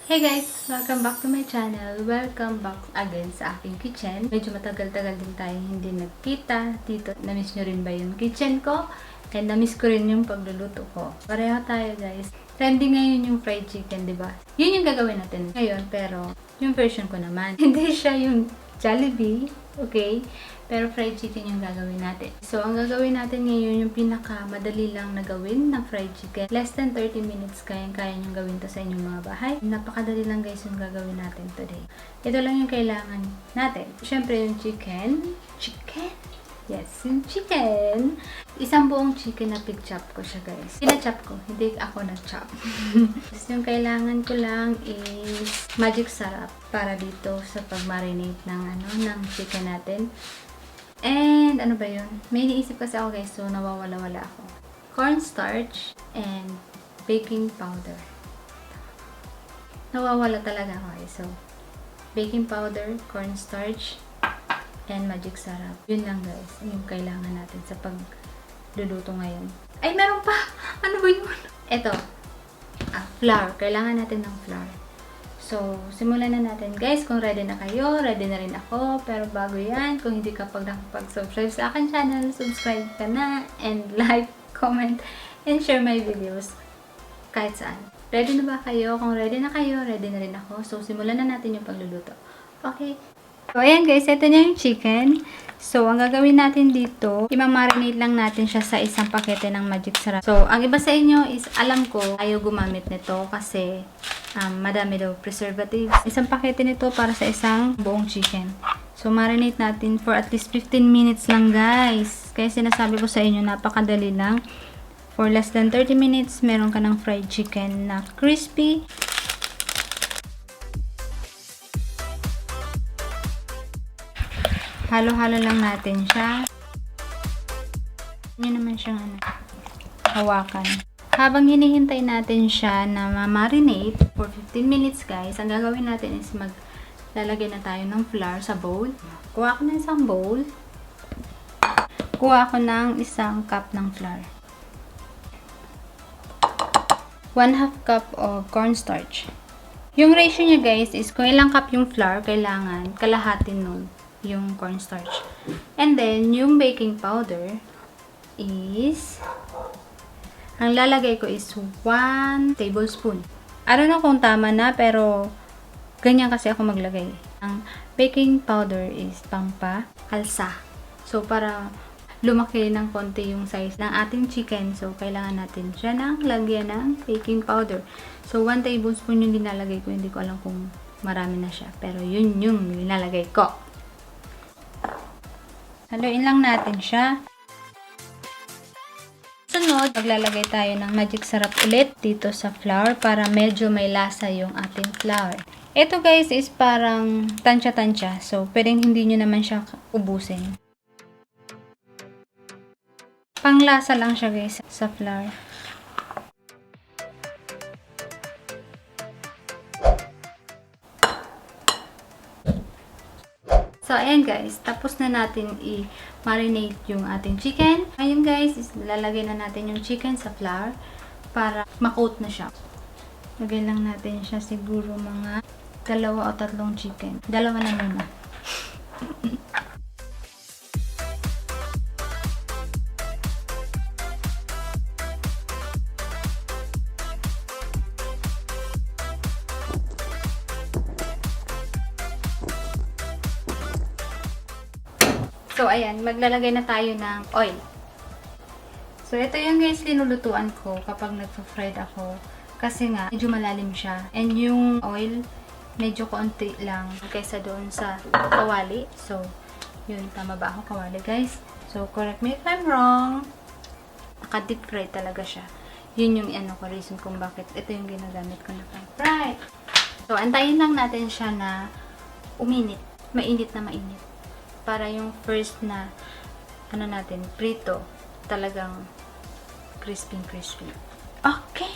Hey guys! Welcome back to my channel. Welcome back again sa aking kitchen. Medyo matagal-tagal din tayo hindi nagkita dito. Namiss nyo rin ba yung kitchen ko? And namiss ko rin yung pagluluto ko. Pareho tayo guys. Trending ngayon yung fried chicken, di ba? Yun yung gagawin natin ngayon, pero yung version ko naman. Hindi siya yung Jollibee, okay? Pero fried chicken yung gagawin natin. So, ang gagawin natin ngayon, yung pinaka-madali lang na gawin ng fried chicken. Less than 30 minutes, kaya niyong gawin to sa inyong mga bahay. Napakadali lang guys yung gagawin natin today. Ito lang yung kailangan natin. Siyempre yung chicken. Yes, yung chicken. Isang buong chicken na pig-chop ko siya guys. Pina-chop ko, hindi ako na-chop. Yung kailangan ko lang is Magic Sarap para dito sa pag-marinate ng chicken natin. And ano ba yun? May iniisip kasi ako guys, so nawawala-wala ako. Cornstarch and baking powder. Nawawala talaga ako guys. So, baking powder, cornstarch, and Magic Sarap. Yun lang guys, yung kailangan natin sa pagluluto ngayon. Ay, meron pa! Ano ba yun? Ito, flour. Kailangan natin ng flour. So, simulan na natin. Guys, kung ready na kayo, ready na rin ako. Pero bago yan, kung hindi ka nakapag-subscribe sa akin channel, subscribe ka na, and like, comment, and share my videos kahit saan. Ready na ba kayo? Kung ready na kayo, ready na rin ako. So, simulan na natin yung pagluluto. Okay? So, ayan guys, ito na yung chicken. So, ang gagawin natin dito, i-marinate lang natin siya sa isang pakete ng Magic Sarap. So, ang iba sa inyo is, alam ko, ayaw gumamit nito kasi madami daw preservatives. Isang pakete nito para sa isang buong chicken. So, marinate natin for at least 15 minutes lang guys. Kaya sinasabi ko sa inyo, napakadali lang. For less than 30 minutes, meron ka ng fried chicken na crispy. Halo-halo lang natin siya. Yun naman siyang hawakan. Habang hinihintay natin siya na ma-marinate for 15 minutes guys, ang gagawin natin is maglalagay na tayo ng flour sa bowl. Kuha ko ng isang bowl. Kuha ko ng isang cup ng flour. 1/2 cup of cornstarch. Yung ratio niya guys is kung ilang cup yung flour, kailangan kalahati nun yung cornstarch. And then, yung baking powder is, ang lalagay ko is 1 tablespoon. I don't know kung tama na, pero ganyan kasi ako maglagay. Ang baking powder is pampaalsa. So, para lumaki ng konti yung size ng ating chicken, so, kailangan natin siya ng lagyan ng baking powder. So, 1 tablespoon yung nilalagay ko. Hindi ko alam kung marami na siya. Pero, yun yung nilalagay ko. Haluin lang natin siya. Sunod, maglalagay tayo ng Magic Sarap ulit dito sa flour para medyo may lasa yung ating flour. Ito guys is parang tansya-tansya. So, pwedeng hindi nyo naman siya ubusin. Panglasa lang siya guys sa flour. So, ayan guys, tapos na natin i-marinate yung ating chicken. Ngayon guys, is lalagay na natin yung chicken sa flour para ma-coat na siya. Lagay lang natin siya siguro mga 2 o 3 chicken. 2 na muna. So, ayan, maglalagay na tayo ng oil. So, ito yung guys, linulutuan ko kapag nagpa-fried ako. Kasi nga, medyo malalim siya. And yung oil, medyo konti lang kaysa doon sa kawali. So, yun, tama ba ako kawali guys? So, correct me if I'm wrong. Naka-deep fry talaga siya. Yun yung reason kung bakit ito yung ginagamit ko na fry. So, antayin lang natin siya na uminit. Mainit na mainit. Para yung first na natin, prito, talagang crispy. Okay.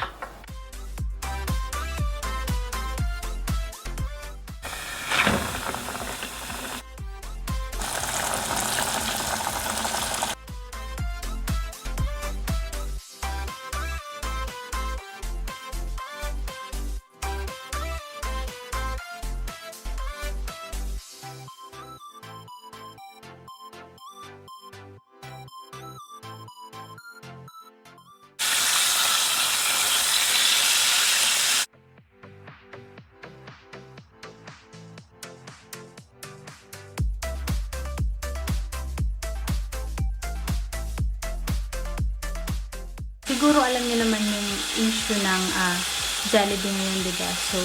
siguro alam niyo naman yung issue ng Jollibee ngayon, diba? So,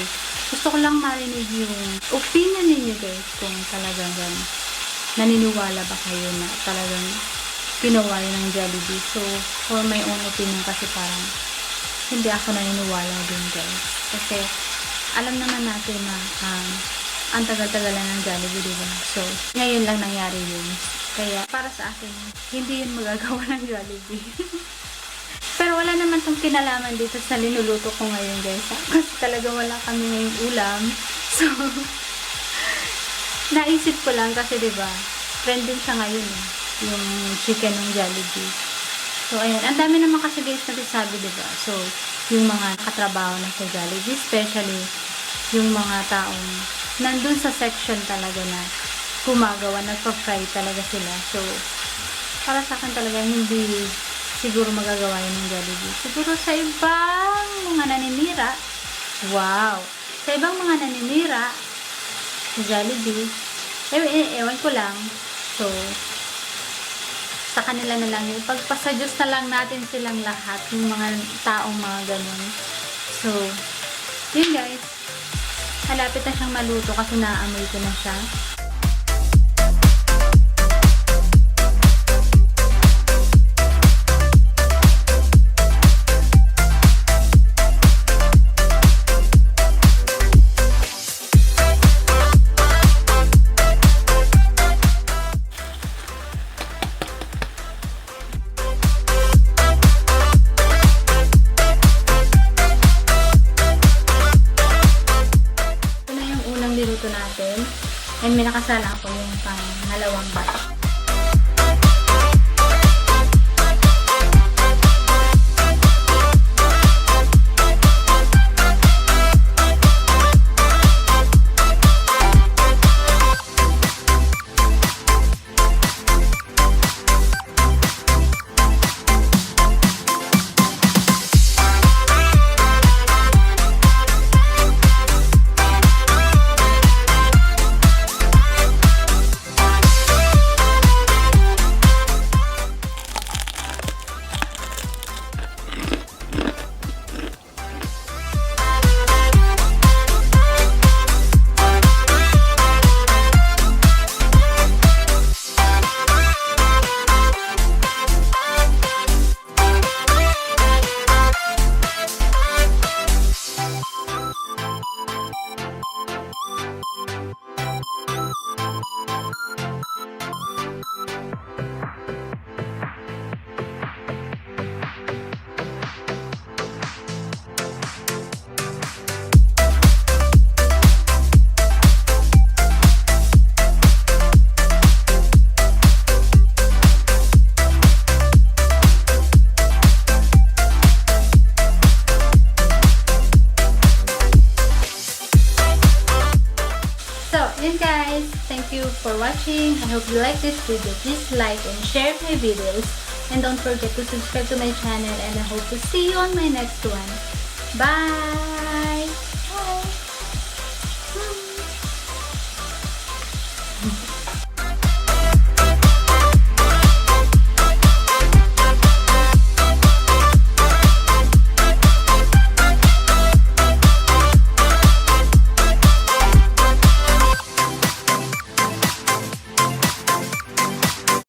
gusto ko lang marinig yung opinion ninyo guys kung talagang naniniwala ba kayo na talagang ginawa yun ng Jollibee. So, for my own opinion kasi parang hindi ako naniniwala din guys. Kasi, alam naman natin na ang tagal-tagalan ng Jollibee, diba? So, ngayon lang nangyari yun. Kaya, para sa akin, hindi yun magagawa ng Jollibee. Pero wala naman tong kinalaman dito sa linuluto ko ngayon guys. Kasi talaga wala kami ngayong ulam. So, naisip ko lang kasi diba, trending siya ngayon eh. Yung chicken ng Jollibee. So, ayan. Ang dami naman kasi guys nasasabi, diba? So, yung mga katrabaho na sa Jollibee, especially yung mga taong nandun sa section talaga na gumagawa, nagpa-fry talaga sila. So, para sa akin talaga hindi siguro magagawa yun ng Jollibee. Siguro sa ibang mga naninira, wow! Sa ibang mga naninira, sa Jollibee, ewan ko lang. So, sa kanila na lang yun. Pagpasadyos na lang natin silang lahat, yung mga taong mga ganun. So, yun guys. Malapit na siyang maluto kasi naamoy ko na siya. Niluto natin. And may nakasala ako yung pangalawang batch. Thank you for watching. I hope you like this video. Please like and share my videos. And don't forget to subscribe to my channel. And I hope to see you on my next one. Bye! Bye.